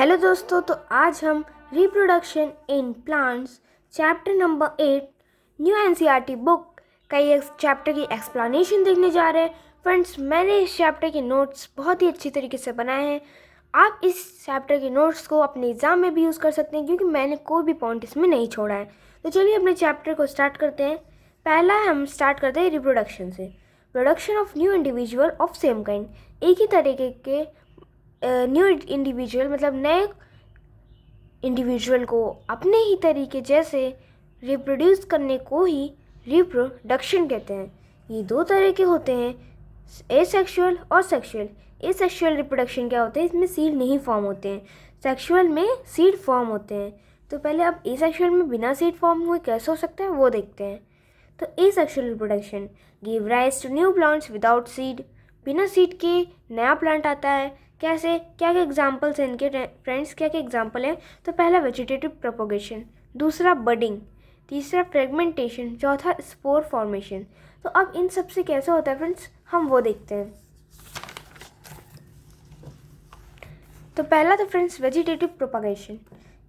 Hello दोस्तों, तो आज हम reproduction in plants chapter number 8 new NCERT book का ये चैप्टर की एक्सप्लेनेशन देखने जा रहे हैं। फ्रेंड्स, मैंने इस चैप्टर के नोट्स बहुत ही अच्छी तरीके से बनाए हैं। आप इस चैप्टर के नोट्स को अपने एग्ज़ाम में भी यूज़ कर सकते हैं क्योंकि मैंने कोई भी पॉइंट इसमें नहीं छोड़ा है। तो चलिए अपने चैप्टर को स्टार्ट करते हैं। पहला हम स्टार्ट करते हैं रिप्रोडक्शन से। Production of new individual of same kind, एक ही तरीके के न्यू इंडिविजुअल मतलब नए इंडिविजुअल को अपने ही तरीके जैसे रिप्रोड्यूस करने को ही रिप्रोडक्शन कहते हैं। ये दो तरह के होते हैं, एसेक्सुअल और सेक्सुअल। एसेक्सुअल रिप्रोडक्शन क्या होते हैं, इसमें सीड नहीं फॉर्म होते हैं, सेक्सुअल में सीड फॉर्म होते हैं। तो पहले अब एसेक्सुअल में बिना सीड फॉर्म हुए कैसे हो सकता है वो देखते हैं। तो asexual reproduction give rise to new plants without seed, बिना सीड के नया प्लांट आता है। कैसे, क्या क्या एग्जाम्पल्स हैं इनके फ्रेंड्स, क्या क्या एग्जाम्पल हैं? तो पहला वेजिटेटिव प्रोपोगेशन, दूसरा बडिंग, तीसरा फ्रेगमेंटेशन, चौथा स्पोर फॉर्मेशन। तो अब इन सब से कैसे होता है फ्रेंड्स, हम वो देखते हैं। तो पहला तो फ्रेंड्स वेजिटेटिव प्रोपोगेशन,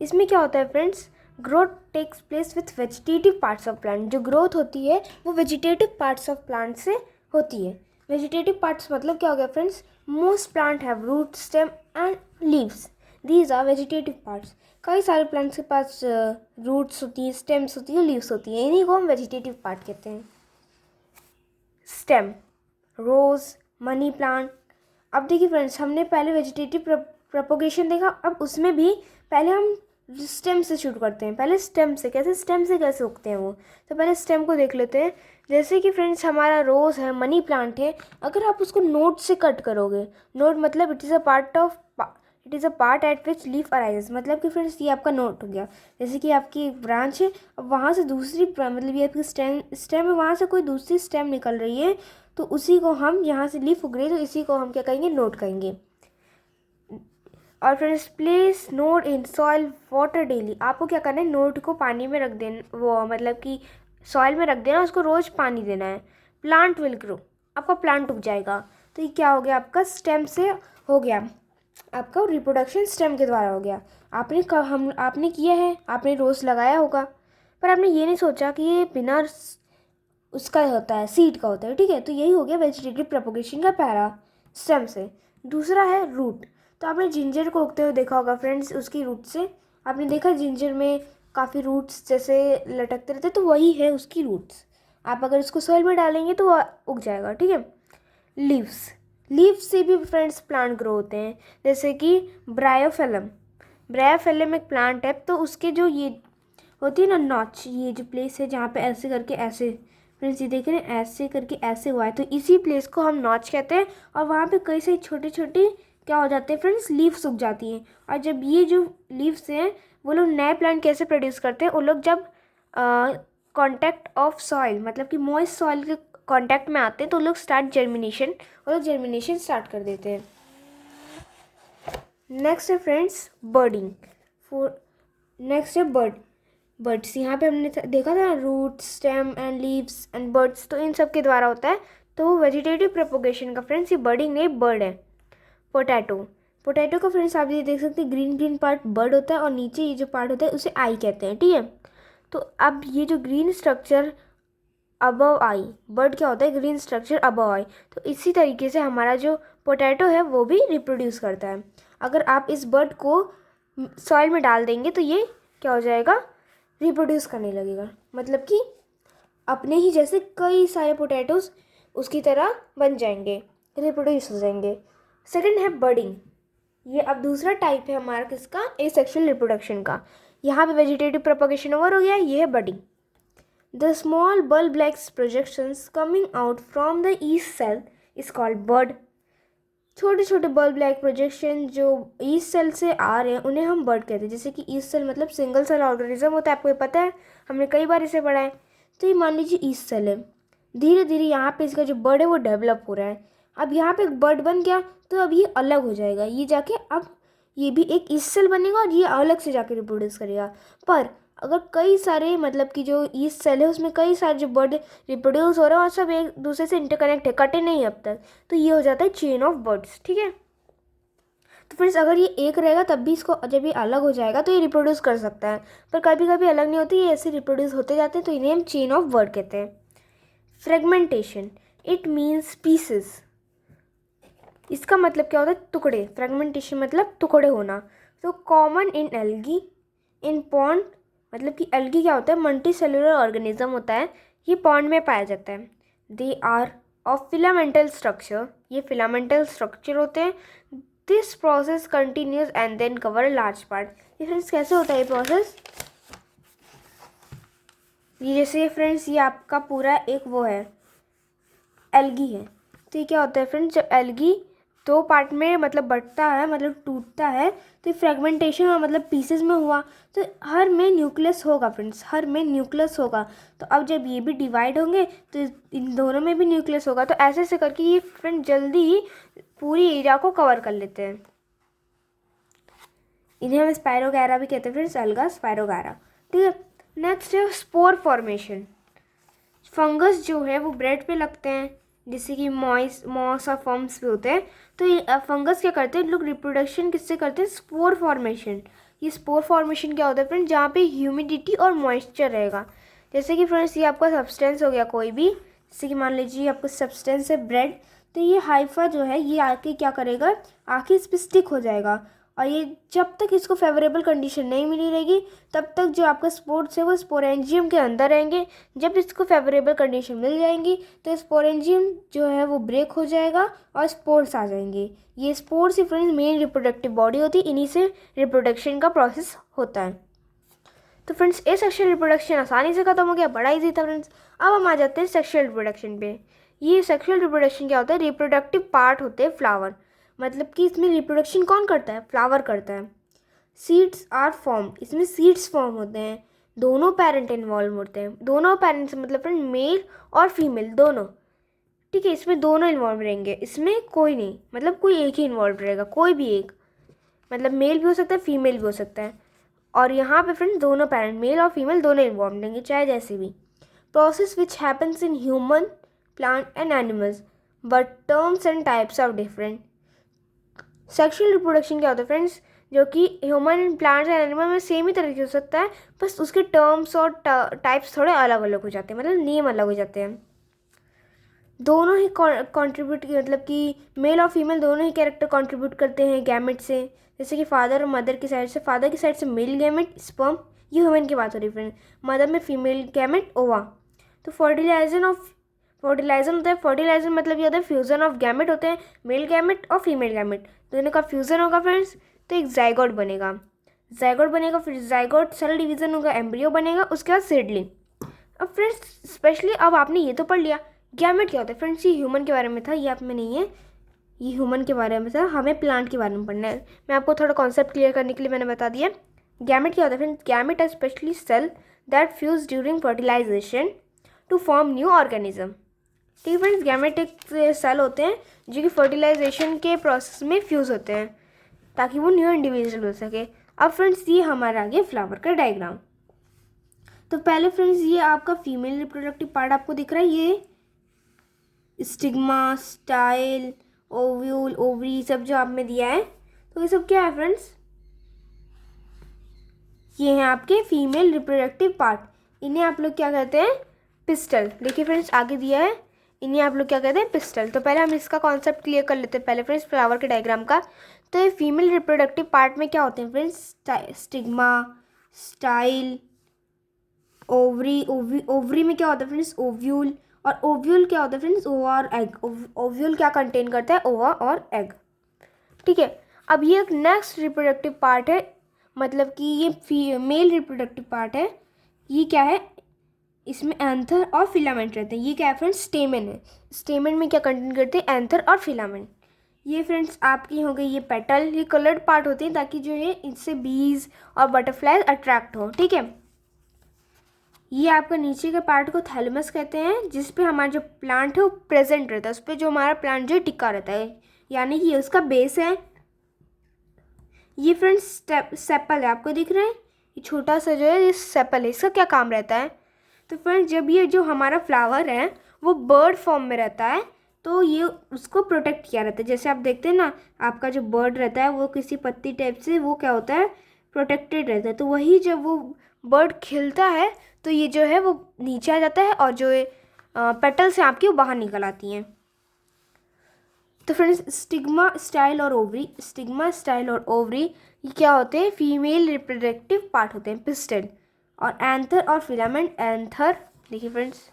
इसमें क्या होता है friends, growth takes place with vegetative parts of plant. जो ग्रोथ होती है वो वेजिटेटिव पार्ट्स ऑफ प्लांट से होती है। वेजिटेटिव पार्ट्स मतलब क्या हो गया friends, most plant have root, stem and leaves, these are vegetative parts. कई सारे प्लांट्स के पास रूट्स होती है, स्टेम्स होती है, लीव्स होती है, इन्हीं को हम वेजिटेटिव पार्ट कहते हैं। स्टेम, रोज, मनी प्लांट। अब देखिए फ्रेंड्स, हमने पहले वेजिटेटिव प्रोपोगेशन देखा, अब उसमें भी पहले हम स्टेम से शुरू करते हैं। पहले स्टेम से कैसे उगते हैं वो, तो पहले स्टेम को देख लेते हैं। जैसे कि फ्रेंड्स हमारा रोज़ है, मनी प्लांट है, अगर आप उसको नोड से कट करोगे, नोड मतलब it is a part eight which leaf arises, मतलब कि फ्रेंड्स ये आपका नोड हो गया। जैसे कि आपकी एक ब्रांच है, अब वहाँ से दूसरी मतलब ये आपकी स्टेम है, वहाँ से कोई दूसरी स्टेम निकल रही है, तो उसी को हम, यहाँ से लीफ उग रही है तो इसी को हम क्या कहेंगे, नोड कहेंगे। और friends place node in soil water daily, आपको क्या करना है, नोड को पानी में रख देना, वो मतलब कि सॉइल में रख देना, उसको रोज़ पानी देना है। प्लांट विल ग्रो, आपका प्लांट उग जाएगा। तो ये क्या हो गया, आपका स्टेम से हो गया, आपका रिप्रोडक्शन स्टेम के द्वारा हो गया। आपने किया है, आपने रोज़ लगाया होगा, पर आपने ये नहीं सोचा कि ये बिना उसका होता है, सीड का होता है, ठीक है। तो यही हो गया वेजिटेटिव प्रोपोगेशन का पहला, स्टेम से। दूसरा है रूट। तो आपने जिंजर को उगते हुए देखा होगा फ्रेंड्स, उसकी रूट से आपने देखा जिंजर में काफ़ी रूट्स जैसे लटकते रहते, तो वही है उसकी रूट्स। आप अगर इसको सॉइल में डालेंगे तो वह उग जाएगा, ठीक है। लीव्स से भी फ्रेंड्स प्लांट ग्रो होते हैं, जैसे कि ब्रायोफिलम एक प्लांट है, तो उसके जो ये होती है ना नॉच, ये जो प्लेस है जहाँ पे ऐसे करके ऐसे, फ्रेंड्स ये देख रहे हैं ऐसे करके ऐसे हुआ है, तो इसी प्लेस को हम नॉच कहते हैं। और वहाँ पे कई सारी छोटे छोटे क्या हो जाते हैं फ्रेंड्स, लीव्स उग जाती हैं। और जब ये जो लीव्स हैं वो लोग नए प्लांट कैसे प्रोड्यूस करते हैं, वो लोग जब कांटेक्ट ऑफ सॉइल मतलब कि मॉइस्ट सॉइल के कांटेक्ट में आते हैं तो वो लोग जर्मिनेशन स्टार्ट कर देते हैं। नेक्स्ट है फ्रेंड्स बर्डिंग। नेक्स्ट है बर्ड्स। यहाँ पे हमने देखा था root, stem and leaves and buds, तो इन सब के द्वारा होता है। तो वेजिटेटिव प्रोपोगेशन का फ्रेंड्स ये बर्डिंग नहीं, बर्ड है। पोटैटो का फ्रेंड्स आप ये देख सकते हैं, ग्रीन पार्ट बर्ड होता है और नीचे ये जो पार्ट होता है उसे आई कहते हैं, ठीक है। तो अब ये जो green structure above I, bird क्या होता है, ग्रीन स्ट्रक्चर अबव आई, तो इसी तरीके से हमारा जो पोटैटो है वो भी रिप्रोड्यूस करता है। अगर आप इस बर्ड को सॉइल में डाल देंगे तो ये क्या हो जाएगा, रिप्रोड्यूस करने लगेगा, मतलब कि अपने ही जैसे कई सारे पोटैटोज उसकी तरह बन जाएंगे, रिप्रोड्यूस हो जाएंगे। सेकंड है बर्डिंग। ये अब दूसरा टाइप है हमारा किसका, एसेक्सुअल रिप्रोडक्शन का। यहाँ पे वेजिटेटिव प्रोपोगेशन ओवर हो गया, ये है budding. The small bulb like projections coming out from the yeast cell is called bud। छोटे छोटे बल्ब लाइक प्रोजेक्शन जो ईस्ट सेल से आ रहे हैं उन्हें हम बर्ड कहते हैं। जैसे कि ईस्ट सेल मतलब सिंगल सेल ऑर्गेनिज्म होता है, आपको ये पता है, हमने कई बार इसे पढ़ा है। तो ये मान लीजिए ईस्ट सेल है, धीरे धीरे यहाँ पे इसका जो बर्ड है वो डेवलप हो रहा है। अब यहाँ पे एक बर्ड बन गया तो अब ये अलग हो जाएगा, ये जाके अब ये भी एक ईस्ट सेल बनेगा और ये अलग से जाके रिप्रोड्यूस करेगा। पर अगर कई सारे मतलब कि जो ईस्ट सेल है उसमें कई सारे जो बर्ड रिप्रोड्यूस हो रहे हैं और सब एक दूसरे से इंटरकनेक्ट है, कटे नहीं अब तक, तो ये हो जाता है चेन ऑफ बर्ड्स, ठीक है। तो फ्रेंड्स अगर ये एक रहेगा तब भी इसको, जब ये अलग हो जाएगा तो ये रिप्रोड्यूस कर सकता है, पर कभी कभी अलग नहीं होती, ये ऐसे रिप्रोड्यूस होते जाते हैं, तो इन्हें हम चेन ऑफ वर्ड कहते हैं। Fragmentation, it means pieces. इसका मतलब क्या होता है? टुकड़े। फ्रेगमेंटेशन मतलब टुकड़े होना। तो common in algae, in pond, मतलब कि एल्गी क्या होता है? मल्टी सेलुलर ऑर्गेनिज्म होता है, ये पॉन्ड में पाया जाता है। They are of filamental structure, ये फिलामेंटल स्ट्रक्चर होते हैं। This process continuous and then cover large part. ये फ्रेंड्स कैसे होता है ये प्रोसेस? ये जैसे फ्रेंड्स ये आपका पूरा एक वो है, एल्गी है, तो ये क्या होता है फ्रेंड्स? जब एल्गी दो पार्ट में मतलब बढ़ता है, मतलब टूटता है, तो फ्रेगमेंटेशन हुआ, मतलब पीसेस में हुआ, तो हर में न्यूक्लियस होगा फ्रेंड्स, हर में न्यूक्लियस होगा। तो अब जब ये भी डिवाइड होंगे तो इन दोनों में भी न्यूक्लियस होगा। तो ऐसे ऐसे करके ये फ्रेंड जल्दी ही पूरी एरिया को कवर कर लेते हैं। इन्हें हम स्पायरोगैरा भी कहते हैं फ्रेंड्स, अलगा स्पायरोगैरा। ठीक है, नेक्स्ट है स्पोर फॉर्मेशन। फंगस जो है वो ब्रेड पे लगते हैं, जैसे कि मॉस और फॉर्म्स पे होते हैं। तो ये फंगस क्या करते हैं लोग? रिप्रोडक्शन किससे करते हैं? Spore formation. ये स्पोर फॉर्मेशन क्या होता है फ्रेंड्स? जहाँ पे ह्यूमिडिटी और मॉइस्चर रहेगा। जैसे कि फ्रेंड्स ये आपका सब्सटेंस हो गया कोई भी, जैसे कि मान लीजिए आपका सब्सटेंस है ब्रेड, तो ये हाइफा जो है ये आके क्या करेगा? आके इस पर स्टिक हो जाएगा, और ये जब तक इसको फेवरेबल कंडीशन नहीं मिली रहेगी तब तक जो आपका स्पोर्स है वो स्पोरेंजियम के अंदर रहेंगे। जब इसको फेवरेबल कंडीशन मिल जाएंगी तो स्पोरेंजियम जो है वो ब्रेक हो जाएगा और स्पोर्स आ जाएंगे। ये स्पोर्स ही फ्रेंड्स मेन रिप्रोडक्टिव बॉडी होती है, इन्हीं से रिप्रोडक्शन का प्रोसेस होता है। तो फ्रेंड्स ए सेक्शुअल रिप्रोडक्शन आसानी से खत्म हो गया, बड़ा ईजी था फ्रेंड्स। अब हम आ जाते हैं सेक्शुअल रिप्रोडक्शन पे। ये सेक्शुअल रिप्रोडक्शन क्या होता है? रिप्रोडक्टिव पार्ट होते हैं फ्लावर, मतलब कि इसमें रिप्रोडक्शन कौन करता है? फ्लावर करता है। सीड्स आर फॉर्म, इसमें सीड्स फॉर्म होते हैं, दोनों पेरेंट इन्वॉल्व होते हैं। दोनों पेरेंट्स मतलब फ्रेंड मेल और फीमेल दोनों, ठीक है, इसमें दोनों इन्वॉल्व रहेंगे, इसमें कोई नहीं, मतलब कोई एक ही इन्वॉल्व रहेगा, कोई भी एक, मतलब मेल भी हो सकता है फीमेल भी हो सकता है। और यहाँ पे फ्रेंड्स दोनों पेरेंट मेल और फीमेल दोनों इन्वॉल्व रहेंगे, चाहे जैसे भी। Process which happens in human, plant and animals, but terms and types are different. Sexual reproduction क्या होता है फ्रेंड्स? जो कि human and plants and animal में सेम ही तरीके से हो सकता है, बस उसके टर्म्स और टाइप्स थोड़े अलग अलग हो जाते हैं, मतलब नेम अलग हो जाते हैं। दोनों ही कंट्रीब्यूट, मतलब कि मेल और फीमेल दोनों ही कैरेक्टर कंट्रीब्यूट करते हैं गैमेट से। जैसे कि फादर और मदर की साइड से, फादर की साइड से मेल गैमेट स्पर्म, ये ह्यूमन की बात हो रही है फ्रेंड, मदर में फीमेल गैमेट ओवा। तो फर्टिलाइजेशन होता है। फर्टिलाइजेशन मतलब ये होता है फ्यूजन ऑफ गैमेट होते हैं, मेल गैमेट और फीमेल गैमेट दोनों का फ्यूजन होगा फ्रेंड्स, तो एक जाइगोट बनेगा। फिर जाइगोट सेल डिवीजन होगा, एम्ब्रियो बनेगा, उसके बाद सीडलिंग। अब फ्रेंड्स स्पेशली अब आपने ये तो पढ़ लिया गैमेट क्या होता है फ्रेंड्स, ये ह्यूमन के बारे में था, ये आप में नहीं है, ये ह्यूमन के बारे में था, हमें प्लांट के बारे में पढ़ना है। मैं आपको थोड़ा कॉन्सेप्ट क्लियर करने के लिए मैंने बता दिया। गैमेट क्या होता है फ्रेंड्स? गैमेट है specially cell that fuse during fertilisation to form new organism. ठीक है फ्रेंड्स, गैमेट एक सेल होते हैं जो कि फर्टिलाइजेशन के प्रोसेस में फ्यूज़ होते हैं ताकि वो न्यू इंडिविजुअल हो सके। अब फ्रेंड्स ये हमारा आ गया फ्लावर का डायग्राम। तो पहले फ्रेंड्स ये आपका फीमेल रिप्रोडक्टिव पार्ट आपको दिख रहा है, ये स्टिग्मा, स्टाइल, ओव्यूल, ओवरी सब जो आप में दिया है, तो ये सब क्या है फ्रेंड्स? ये हैं आपके फीमेल रिप्रोडक्टिव पार्ट, इन्हें आप लोग क्या कहते हैं? पिस्टल। देखिए फ्रेंड्स आगे दिया है, इन्हें आप लोग क्या कहते हैं? पिस्टल। तो पहले हम इसका कॉन्सेप्ट क्लियर कर लेते हैं पहले फ्रेंड्स फ्लावर के डायग्राम का। तो ये फीमेल रिप्रोडक्टिव पार्ट में क्या होते हैं friends? Stigma, style, ovary, ovary में क्या होता है फ्रेंड्स? ओव्यूल, और ओव्यूल क्या होता है फ्रेंड्स? ओवा और एग। ओव्यूल क्या कंटेन करता है? ओवा और एग। ठीक है, अब ये एक नेक्स्ट रिप्रोडक्टिव पार्ट है, मतलब कि ये मेल रिप्रोडक्टिव पार्ट है। ये क्या है? इसमें एंथर और फिलामेंट रहते हैं। ये क्या है फ्रेंड्स? स्टेमन है। स्टेमन में क्या कंटेन करते हैं? एंथर और फिलामेंट। ये फ्रेंड्स आपकी हो गई ये पेटल, ये कलर्ड पार्ट होते हैं ताकि जो है इससे बीज और बटरफ्लाई अट्रैक्ट हो। ठीक है, ये आपका नीचे के पार्ट को थैलेमस कहते हैं, जिस पे हमारा जो प्लांट है वो प्रेजेंट रहता है, उस पर जो हमारा प्लांट जो है टिका रहता है, यानी कि ये उसका बेस है। ये फ्रेंड्स सेपल है, आपको दिख रहा है ये छोटा सा जो है ये सेपल है। इसका क्या काम रहता है? तो फ्रेंड्स जब ये जो हमारा फ्लावर है वो बर्ड फॉर्म में रहता है, तो ये उसको प्रोटेक्ट किया रहता है। जैसे आप देखते हैं ना, आपका जो बर्ड रहता है वो किसी पत्ती टाइप से वो क्या होता है, प्रोटेक्टेड रहता है। तो वही जब वो बर्ड खिलता है तो ये जो है वो नीचे आ जाता है और जो पेटल्स हैं आपकी वो बाहर निकल आती हैं। तो फ्रेंड्स, स्टिग्मा, स्टाइल और ओवरी, स्टिग्मा, स्टाइल और ओवरी ये क्या होते हैं, फीमेल रिप्रोडक्टिव पार्ट होते हैं, पिस्टल। और एंथर और फिलामेंट, एंथर देखिए फ्रेंड्स,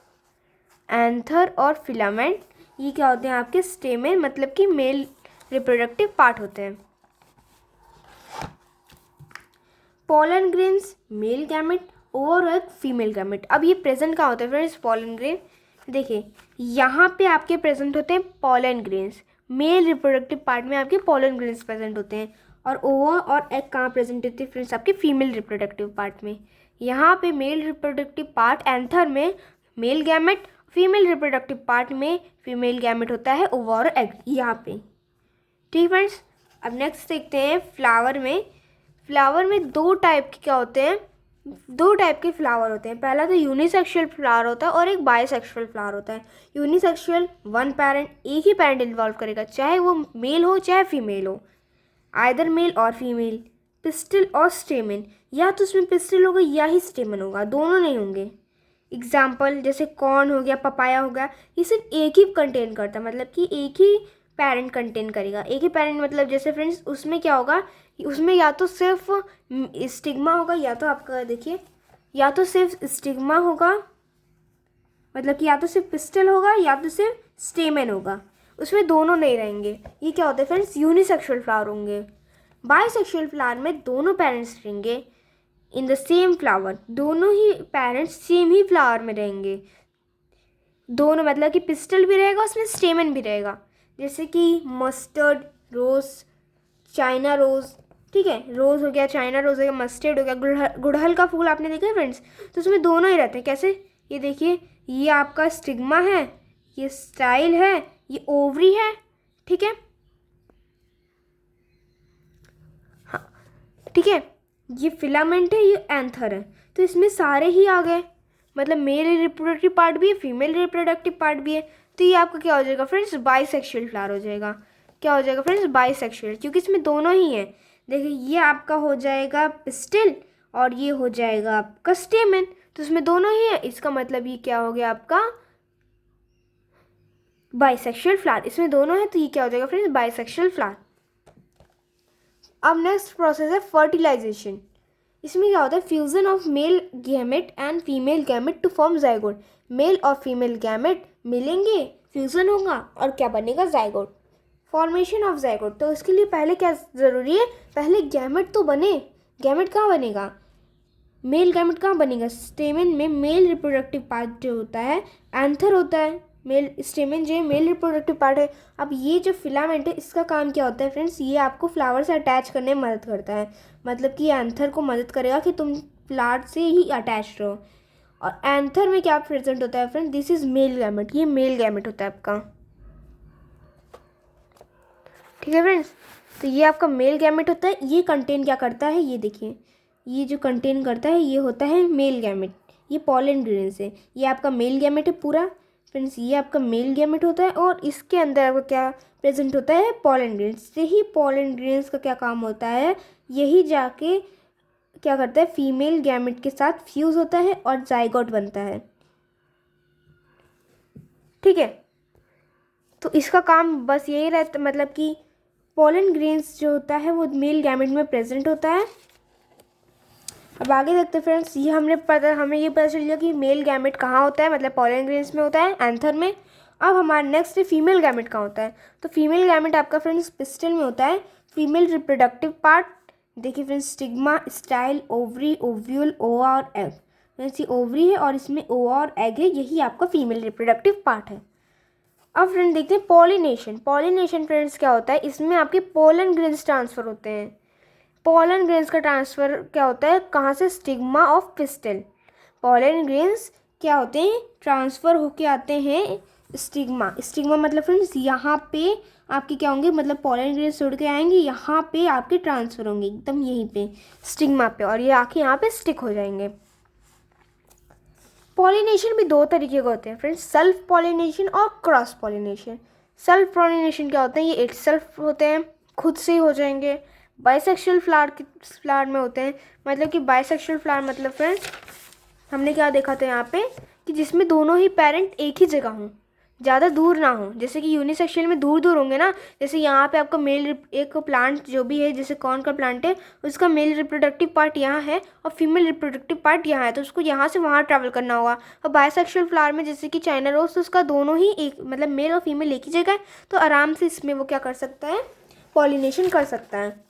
एंथर और फिलामेंट ये क्या होते हैं आपके, स्टेमेन, मतलब कि मेल रिप्रोडक्टिव पार्ट होते हैं। पोलन ग्रेन्स, मेल गैमेट और एक फीमेल गैमेट। अब ये प्रेजेंट कहाँ होता है फ्रेंड्स, पोलन ग्रेन, देखिए यहाँ पे आपके प्रेजेंट होते हैं pollen grains, male reproductive part में आपके पोलन ग्रेन्स प्रेजेंट होते हैं। और ओवा और एग कहाँ प्रेजेंट होते हैं फ्रेंड्स, आपके फीमेल रिप्रोडक्टिव पार्ट में। यहाँ पे मेल रिप्रोडक्टिव पार्ट एंथर में male gamete, female reproductive part में फीमेल गैमेट होता है, ओवा और एग यहाँ पे। ठीक फ्रेंड्स, अब नेक्स्ट देखते हैं फ्लावर में। फ्लावर में दो टाइप के क्या होते हैं, दो टाइप के फ्लावर होते हैं। पहला तो यूनिसेक्सुअल फ्लावर होता है और एक बायसेक्सुअल फ्लावर होता है। यूनिसेक्सुअल, वन पेरेंट, एक ही पेरेंट इन्वॉल्व करेगा, चाहे वो मेल हो चाहे फीमेल हो, आइदर मेल और फीमेल। पिस्टल और स्टेमन, या तो उसमें पिस्टल होगा या ही स्टेमन होगा, दोनों नहीं होंगे। एग्जाम्पल जैसे कॉर्न हो गया, पपाया हो गया, ये सिर्फ एक ही कंटेन करता है, मतलब कि एक ही पेरेंट कंटेन करेगा। एक ही पेरेंट मतलब जैसे फ्रेंड्स उसमें क्या होगा, उसमें या तो सिर्फ स्टिग्मा होगा या तो आपका देखिए, या तो सिर्फ स्टिग्मा होगा, मतलब कि या तो सिर्फ पिस्टल होगा या तो सिर्फ स्टेमन होगा, उसमें दोनों नहीं रहेंगे। ये क्या होते हैं फ्रेंड्स, यूनिसेक्सुअल फ्लावर होंगे। बायसेक्सुअल फ्लावर में दोनों पेरेंट्स रहेंगे इन द सेम फ्लावर, दोनों ही पेरेंट्स सेम ही फ्लावर में रहेंगे। दोनों मतलब कि पिस्टल भी रहेगा उसमें, स्टेमन भी रहेगा। जैसे कि मस्टर्ड रोज, चाइना रोज, ठीक है, रोज़ हो गया, चाइना रोज़ हो गया, मस्टर्ड हो गया, गुड़हल का फूल आपने देखा है फ्रेंड्स, तो उसमें दोनों ही रहते हैं। कैसे, ये देखिए, ये आपका स्टिग्मा है, ये स्टाइल है, ये ओवरी है, ठीक है, हाँ ठीक है, ये फिलामेंट है, ये एंथर है। तो इसमें सारे ही आ गए, मतलब मेल रिप्रोडक्टिव पार्ट भी है, फीमेल रिप्रोडक्टिव पार्ट भी है। तो ये आपका क्या हो जाएगा फ्रेंड्स, बाइसेक्सुअल फ्लावर हो जाएगा। क्या हो जाएगा फ्रेंड्स, बाइसेक्सुअल, क्योंकि इसमें दोनों ही हैं। देखिए ये आपका हो जाएगा पिस्टिल और ये हो जाएगा आपका स्टेमन, तो इसमें दोनों ही है, इसका मतलब ये क्या हो गया आपका बाइसेक्सुअल फ्लावर। इसमें दोनों है तो ये क्या हो जाएगा फ्रेंड्स, बाइसेक्सुअल फ्लावर। अब नेक्स्ट प्रोसेस है फर्टिलाइजेशन। इसमें क्या होता है, fusion of male gamete and female gamete to form zygote. Male और फीमेल गैमेट मिलेंगे, फ्यूजन होगा और क्या बनेगा, जाइगोट, फॉर्मेशन ऑफ जाइगोट। तो इसके लिए पहले क्या ज़रूरी है, पहले गैमेट तो बने। गैमेट कहाँ बनेगा, मेल गैमेट कहाँ बनेगा, स्टेमन में मेल रिप्रोडक्टिव पार्ट जो होता है एंथर होता है, मेल स्टेमन जो है मेल रिप्रोडक्टिव पार्ट है। अब ये जो फिलामेंट है इसका काम क्या होता है फ्रेंड्स, ये आपको फ्लावर से अटैच करने में मदद करता है, मतलब कि एंथर को मदद करेगा कि तुम फ्लावर से ही अटैच रहो। और एंथर में क्या प्रेजेंट होता है friends, this is male gamete, ये मेल गैमेट होता है आपका, ठीक है फ्रेंड्स। तो ये आपका मेल गैमेट होता है, ये कंटेन क्या करता है, ये देखिए, ये जो कंटेन करता है ये होता है मेल गैमेट, ये पॉलन ग्रेन्स है, ये आपका मेल गैमेट है पूरा फ्रेंड्स, ये आपका मेल गैमेट होता है। और इसके अंदर आपका क्या प्रेजेंट होता है, पॉलन ग्रेन्स। यही पॉलन ग्रेन्स का क्या काम होता है, यही जाके क्या करता है, फीमेल गैमेट के साथ फ्यूज होता है और जाइगोट बनता है, ठीक है। तो इसका काम बस यही रहता, मतलब कि पोलन ग्रेन्स जो होता है वो मेल गैमेट में प्रेजेंट होता है। अब आगे देखते हैं फ्रेंड्स, ये हमें ये पता चल गया कि मेल गैमेट कहाँ होता है, मतलब पोलन ग्रेन्स में होता है, एंथर में। अब हमारा नेक्स्ट है फीमेल गैमेट कहाँ होता है। तो फीमेल गैमेट आपका फ्रेंड्स पिस्टल में होता है, फीमेल रिप्रोडक्टिव पार्ट। देखिए friends, stigma, style, ovary, ovule, ओवा और एग, फ्रेंड्स ये ओवरी है और इसमें ओवा और एग है, यही आपका फीमेल रिप्रोडक्टिव पार्ट है। अब फ्रेंड देखते हैं पॉलिनेशन। पॉलिनेशन फ्रेंड्स क्या होता है, इसमें आपके पोलन ग्रेन्स ट्रांसफ़र होते हैं। पोलन ग्रेन्स का ट्रांसफ़र क्या होता है, कहाँ से, stigma of pistol. Pollen grains क्या होते हैं, ट्रांसफ़र होके आते हैं स्टिग्मा। स्टिग्मा मतलब फ्रेंड्स यहाँ पे आपके क्या होंगे, मतलब पोलन ग्रेन्स उड़ के आएंगे, यहाँ पे आपके ट्रांसफ़र होंगे एकदम यहीं पे स्टिग्मा पे, और ये आके यहाँ पे स्टिक हो जाएंगे। पॉलिनेशन भी दो तरीके के होते हैं फ्रेंड्स, सेल्फ पॉलिनेशन और क्रॉस पॉलिनेशन। सेल्फ पॉलिनेशन क्या होता है, ये इट सेल्फ होते हैं, खुद से ही हो जाएंगे। बाइसेक्सुअल फ्लावर में होते हैं, मतलब कि बाइसेक्सुअल फ्लावर मतलब फ्रेंड्स हमने क्या देखा था यहाँ पे कि जिसमें दोनों ही पेरेंट एक ही जगह हों, ज़्यादा दूर ना हो। जैसे कि यूनिसेक्सुअल में दूर दूर होंगे ना, जैसे यहाँ पे आपका मेल एक प्लांट जो भी है, जैसे कौन का प्लांट है उसका मेल रिप्रोडक्टिव पार्ट यहाँ है और फीमेल रिप्रोडक्टिव पार्ट यहाँ है, तो उसको यहाँ से वहाँ ट्रैवल करना होगा। और बायसेक्सुअल फ्लावर में जैसे कि चाइना रोज, तो उसका दोनों ही एक मतलब मेल और फीमेल एक ही जगह है, तो आराम से इसमें वो क्या कर सकता है, पॉलिनेशन कर सकता है।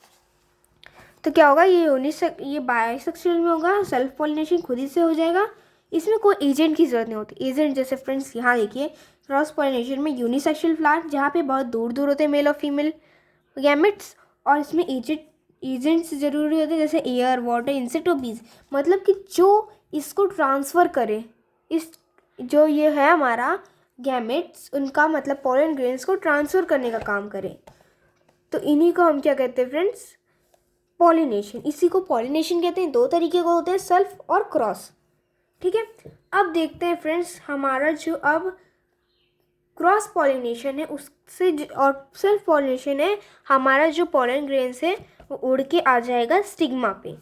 तो क्या होगा, ये बायसेक्सुअल में होगा, सेल्फ पॉलिनेशन खुद ही से हो जाएगा, इसमें कोई एजेंट की ज़रूरत नहीं होती। एजेंट जैसे फ्रेंड्स यहाँ देखिए, क्रॉस पॉलिनेशन में यूनिसेक्सुअल फ्लावर जहाँ पे बहुत दूर दूर होते हैं मेल और फीमेल गैमेट्स, और इसमें एजेंट्स ज़रूरी होते हैं जैसे एयर, वाटर, इंसेक्ट और बीज, मतलब कि जो इसको ट्रांसफ़र करे, इस जो ये है हमारा गैमेट्स, उनका मतलब पॉलन ग्रेन्स को ट्रांसफ़र करने का काम करे। तो इन्हीं को हम क्या कहते हैं फ्रेंड्स, पॉलिनेशन। इसी को पॉलिनेशन कहते हैं। दो तरीके को होते हैं, सेल्फ और क्रॉस। ठीक है, अब देखते हैं फ्रेंड्स हमारा जो अब क्रॉस पॉलिनेशन है उससे और सेल्फ पॉलिनेशन है, हमारा जो पॉलन ग्रेन्स है वो उड़ के आ जाएगा स्टिग्मा पे।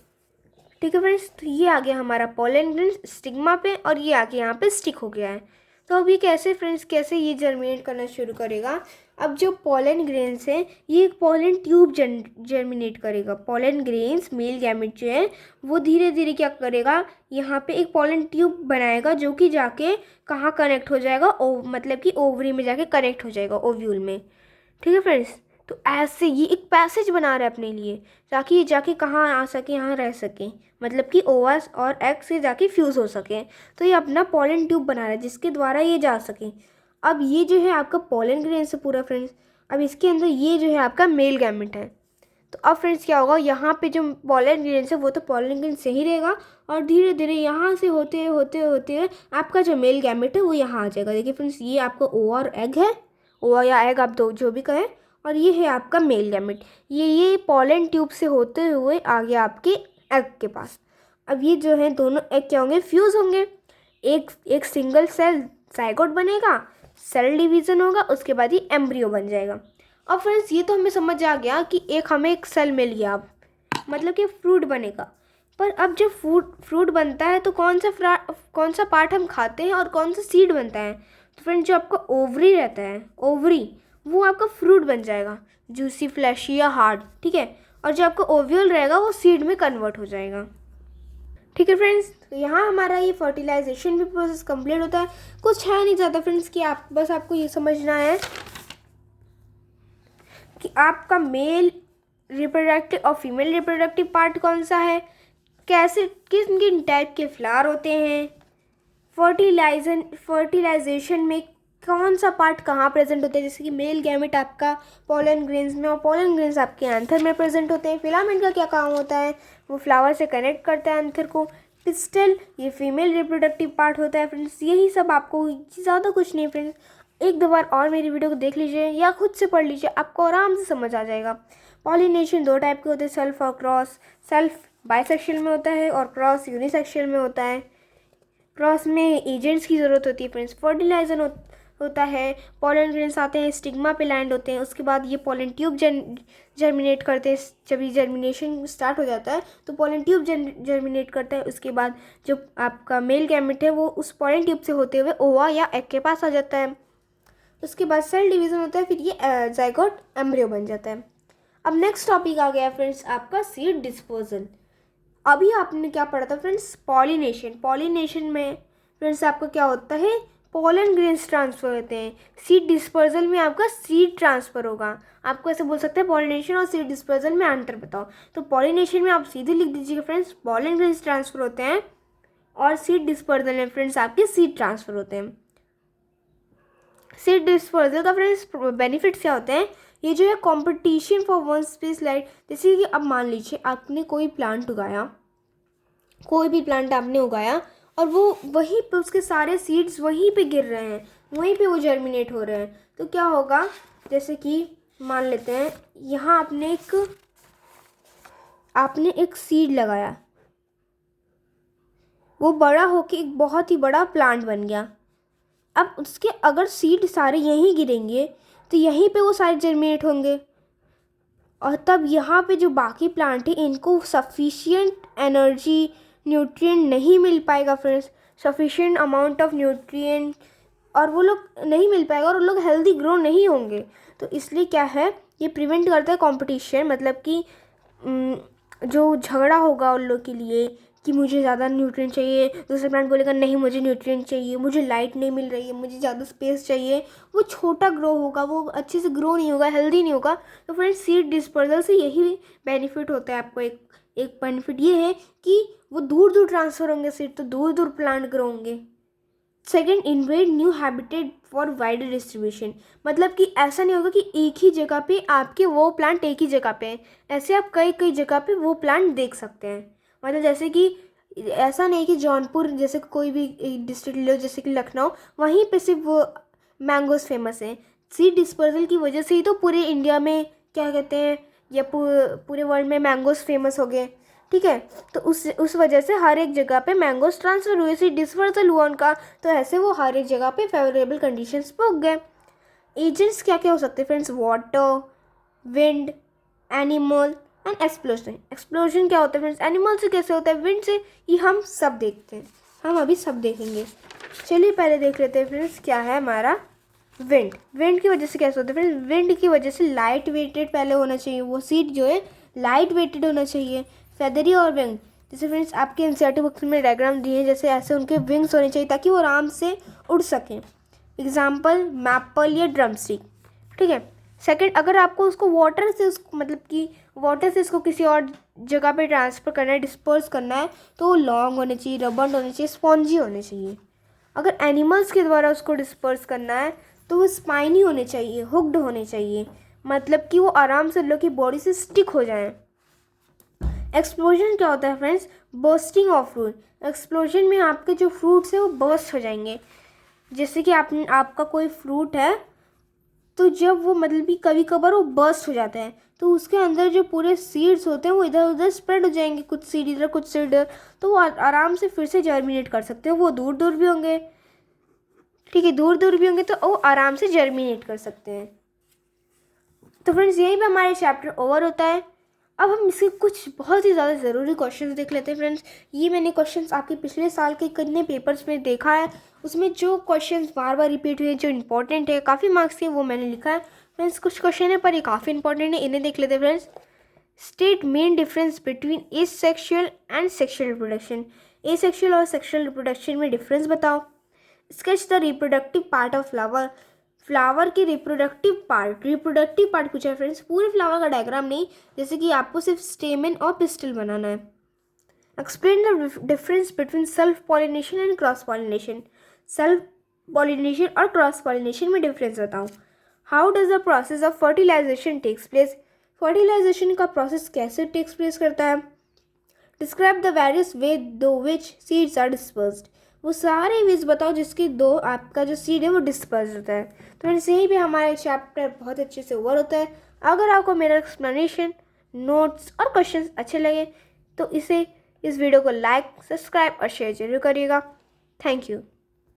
ठीक है फ्रेंड्स, तो ये आ गया हमारा पॉलन ग्रेन्स स्टिग्मा पे और ये आके यहाँ पे स्टिक हो गया है। तो अब ये कैसे फ्रेंड्स, कैसे ये जर्मिनेट करना शुरू करेगा। अब जो पॉलन ग्रेन्स है ये एक पॉलन ट्यूब जर्मिनेट करेगा। पॉलन ग्रेन्स मेल गैमेट जो है वो धीरे धीरे क्या करेगा, यहाँ पे एक पॉलन ट्यूब बनाएगा जो कि जाके कहाँ कनेक्ट हो जाएगा, मतलब कि ओवरी में जाके कनेक्ट हो जाएगा, ओव्यूल में। ठीक है फ्रेंड्स, तो ऐसे ये एक पैसेज बना रहा है अपने लिए, ताकि ये जाके कहाँ आ सके, यहाँ रह सके, मतलब कि ओवस और एग से जाके फ्यूज़ हो सके। तो ये अपना पॉलन ट्यूब बना रहा है जिसके द्वारा ये जा सके। अब ये जो है आपका पॉलन ग्रेन से पूरा फ्रेंड्स, अब इसके अंदर ये जो है आपका मेल गैमेट है। तो अब फ्रेंड्स क्या होगा, यहाँ पे जो पॉलन ग्रेन है वो तो पॉलन ग्रेन से ही रहेगा और धीरे धीरे यहाँ से होते होते होते आपका जो मेल गैमेट है वो यहाँ आ जाएगा। देखिए फ्रेंड्स, ये आपका ओवा और एग है, ओवा या एग आप दो जो भी कहें, और ये है आपका मेल गैमेट। ये पॉलन ट्यूब से होते हुए आ गया आपके एग के पास। अब ये जो है दोनों एग क्या होंगे, फ्यूज़ होंगे, एक सिंगल सेल जाइगोट बनेगा, सेल डिवीज़न होगा, उसके बाद ही एम्ब्रियो बन जाएगा। अब फ्रेंड्स ये तो हमें समझ आ गया कि हमें एक सेल मिल गया, अब मतलब कि फ्रूट बनेगा। पर अब जब फ्रूट बनता है तो कौन सा पार्ट हम खाते हैं और कौन सा सीड बनता है। तो फ्रेंड्स जो आपका ओवरी रहता है, ओवरी वो आपका फ्रूट बन जाएगा, जूसी, फ्लैशी या हार्ड। ठीक है, और जो आपका ओव्यूल रहेगा वो सीड में कन्वर्ट हो जाएगा। ठीक है फ्रेंड्स, तो यहाँ हमारा ये फर्टिलाइजेशन भी प्रोसेस कंप्लीट होता है। कुछ है नहीं ज़्यादा फ्रेंड्स कि आपको ये समझना है कि आपका मेल रिप्रोडक्टिव और फीमेल रिप्रोडक्टिव पार्ट कौन सा है, कैसे किन टाइप के फ्लावर होते हैं, फर्टिलाइजेशन में कौन सा पार्ट कहाँ प्रेजेंट होता है। जैसे कि मेल गैमेट आपका पॉलन ग्रेन्स में और पॉलन ग्रेन्स आपके एंथर में प्रेजेंट होते हैं। फिलामेंट का क्या काम होता है, वो फ्लावर से कनेक्ट करता है एंथर को। पिस्टल ये फीमेल रिप्रोडक्टिव पार्ट होता है फ्रेंड्स। यही सब आपको, ज़्यादा कुछ नहीं फ्रेंड्स, एक दो बार और मेरी वीडियो को देख लीजिए या खुद से पढ़ लीजिए, आपको आराम से समझ आ जाएगा। पॉलिनेशन दो टाइप के होते हैं, सेल्फ और क्रॉस। सेल्फ बाइसेक्सुअल में होता है और क्रॉस यूनिसेक्सुअल में होता है। क्रॉस में एजेंट्स की ज़रूरत होती है फ्रेंड्स, फर्टिलाइजर होता है, पॉलन ग्रेन्स आते हैं, स्टिग्मा पे लैंड होते हैं, उसके बाद ये पॉलन ट्यूब जर्मिनेट करते हैं। जब ये जर्मिनेशन स्टार्ट हो जाता है तो पॉलन ट्यूब जर्मिनेट करता है। उसके बाद जो आपका मेल गैमेट है वो उस पॉलन ट्यूब से होते हुए ओवा या एग के पास आ जाता है। उसके बाद सेल डिवीज़न होता है, फिर ये जाइगोट एम्ब्रियो बन जाता है। अब नेक्स्ट टॉपिक आ गया फ्रेंड्स आपका सीड डिस्पोजल। अभी आपने क्या पढ़ा था फ्रेंड्स, पॉलिनेशन। पॉलिनेशन में फ्रेंड्स आपका क्या होता है, पॉलन ग्रेन्स ट्रांसफ़र होते हैं। सीड डिस्पर्जल में आपका सीड ट्रांसफ़र होगा। आपको ऐसे बोल सकते हैं पॉलिनेशन और सीड डिस्पर्जल में अंतर बताओ। तो पॉलिनेशन में आप सीधे लिख दीजिएगा फ्रेंड्स, पॉलन ग्रेन्स ट्रांसफ़र होते हैं, और सीड डिस्पर्जल में फ्रेंड्स आपके सीड ट्रांसफ़र होते हैं। सीड डिस्पर्जल का फ्रेंड्स बेनिफिट्स क्या होते हैं, ये जो है competition for one space light. जैसे कि अब मान लीजिए आपने कोई प्लांट उगाया, कोई भी प्लांट आपने उगाया और वो वहीं पे उसके सारे सीड्स वहीं पे गिर रहे हैं, वहीं पे वो जर्मिनेट हो रहे हैं। तो क्या होगा, जैसे कि मान लेते हैं यहाँ आपने एक सीड लगाया, वो बड़ा होके एक बहुत ही बड़ा प्लांट बन गया। अब उसके अगर सीड सारे यहीं गिरेंगे तो यहीं पे वो सारे जर्मिनेट होंगे और तब यहाँ पे जो बाकी प्लांट है इनको सफिशिएंट एनर्जी न्यूट्रिएंट नहीं मिल पाएगा friends, sufficient amount of nutrient, और वो लोग नहीं मिल पाएगा और वो लोग हेल्दी ग्रो नहीं होंगे। तो इसलिए क्या है, ये प्रिवेंट करता है कंपटीशन, मतलब कि जो झगड़ा होगा उन लोग के लिए कि मुझे ज़्यादा न्यूट्रिएंट चाहिए, दूसरा प्लांट बोलेगा नहीं मुझे न्यूट्रिएंट चाहिए, मुझे लाइट नहीं मिल रही है, मुझे ज़्यादा स्पेस चाहिए, वो छोटा ग्रो होगा, वो अच्छे से ग्रो नहीं होगा, हेल्दी नहीं होगा। तो फ्रेंड्स सीड डिस्पर्सल से यही बेनिफिट होता है आपको। एक बेनिफिट ये है कि वो दूर दूर ट्रांसफ़र होंगे सीड, तो दूर दूर प्लांट ग्रो होंगे। Second, InvIT new habitat for wider distribution, मतलब कि ऐसा नहीं होगा कि एक ही जगह पे आपके वो प्लांट एक ही जगह पे हैं, ऐसे आप कई कई जगह पे वो प्लांट देख सकते हैं। मतलब जैसे कि ऐसा नहीं कि जौनपुर जैसे कोई भी डिस्ट्रिक्ट लो, जैसे कि लखनऊ, वहीं पे सिर्फ वो मैंगोज़ फेमस हैं। सीड डिस्पर्सल की वजह से ही तो पूरे इंडिया में क्या कहते हैं, या पूरे वर्ल्ड में मैंगोज़ फेमस हो गए, ठीक है। तो उस वजह से हर एक जगह पे मैंगोज ट्रांसफ़र हुए, सीड डिस्पर्सल हुआ उनका, तो ऐसे वो हर एक जगह पे फेवरेबल कंडीशंस पे उग गए। एजेंट्स क्या क्या हो सकते हैं friends, water, wind, animal and explosion. Explosion क्या होता है फ्रेंड्स, एनिमल से कैसे होता है, विंड से, ये हम सब देखते हैं, हम अभी सब देखेंगे। चलिए पहले देख लेते हैं फ्रेंड्स क्या है हमारा विंड। विंड की वजह से कैसे होता है फ्रेंड्स, विंड की वजह से लाइट वेटेड पहले होना चाहिए, वो सीड जो है लाइट वेटेड होना चाहिए, फेदरी और विंग। जैसे फ्रेंड्स आपके एनसीईआरटी बुक्स में डायग्राम दिए हैं, जैसे ऐसे उनके विंग्स होने चाहिए ताकि वो आराम से उड़ सकें। एग्जाम्पल मैपल या ड्रमस्टिक, ठीक है। सेकंड, अगर आपको उसको वाटर से मतलब कि वाटर से इसको किसी और जगह पे ट्रांसफ़र करना है, डिस्पर्स करना है, तो वो लॉन्ग होने चाहिए, रबड़ होने चाहिए, स्पॉन्जी होने चाहिए। अगर एनिमल्स के द्वारा उसको डिस्पर्स करना है तो वो स्पाइनी होने चाहिए, हुक्ड होने चाहिए, मतलब कि वो आराम से लोग की बॉडी से स्टिक हो जाएं। एक्सप्लोजन क्या होता है friends, bursting of fruit. Explosion में आपके जो फ्रूट्स हैं वो बर्स्ट हो जाएंगे। जैसे कि आपका कोई फ्रूट है, तो जब वो मतलब कि कभी कभार वो बर्स्ट हो जाता है, तो उसके अंदर जो पूरे सीड्स होते हैं वो इधर उधर स्प्रेड हो जाएंगे, कुछ सीड इधर कुछ सीड इधर, तो वो आराम से फिर से जर्मिनेट कर सकते हैं। वो दूर दूर भी होंगे, ठीक है, दूर दूर भी होंगे तो वो आराम से जर्मिनेट कर सकते हैं। तो फ्रेंड्स यहीं पे हमारा चैप्टर ओवर होता है। अब हम इसके कुछ बहुत ही ज़्यादा ज़रूरी क्वेश्चंस देख लेते हैं फ्रेंड्स। ये मैंने क्वेश्चंस आपके पिछले साल के कितने पेपर्स में देखा है, उसमें जो क्वेश्चंस बार बार रिपीट हुए, जो इंपॉर्टेंट है, काफ़ी मार्क्स के, वो मैंने लिखा है फ्रेंड्स। कुछ क्वेश्चन है पर ये काफ़ी इंपॉर्टेंट है, इन्हें देख लेते हैं friends. State main difference between asexual and sexual reproduction. Asexual और सेक्शुअल रिप्रोडक्शन में डिफरेंस बताओ। Sketch the reproductive part of flower. Flower के रिप्रोडक्टिव पार्ट पूछा है फ्रेंड्स, पूरे फ्लावर का डायग्राम नहीं, जैसे कि आपको सिर्फ स्टेमन और पिस्टल बनाना है। Explain the difference between self pollination and cross pollination. Self pollination और क्रॉस पॉलिनेशन में डिफरेंस बताओ। How does the process of fertilisation takes place. Fertilisation का प्रोसेस कैसे टेक्स प्लेस करता है। डिस्क्राइब द वेरियस वे दो विच सीड्स आर डिस्पर्स्ड। वो सारे वेज बताओ जिसके दो आपका जो सीड है वो डिस्पर्स होता है। तो फ्रेंड्स यहीं पे हमारा चैप्टर बहुत अच्छे से ओवर होता है। अगर आपको मेरा एक्सप्लेनेशन, नोट्स और क्वेश्चंस अच्छे लगे तो इस वीडियो को लाइक, सब्सक्राइब और शेयर जरूर करिएगा। Thank you.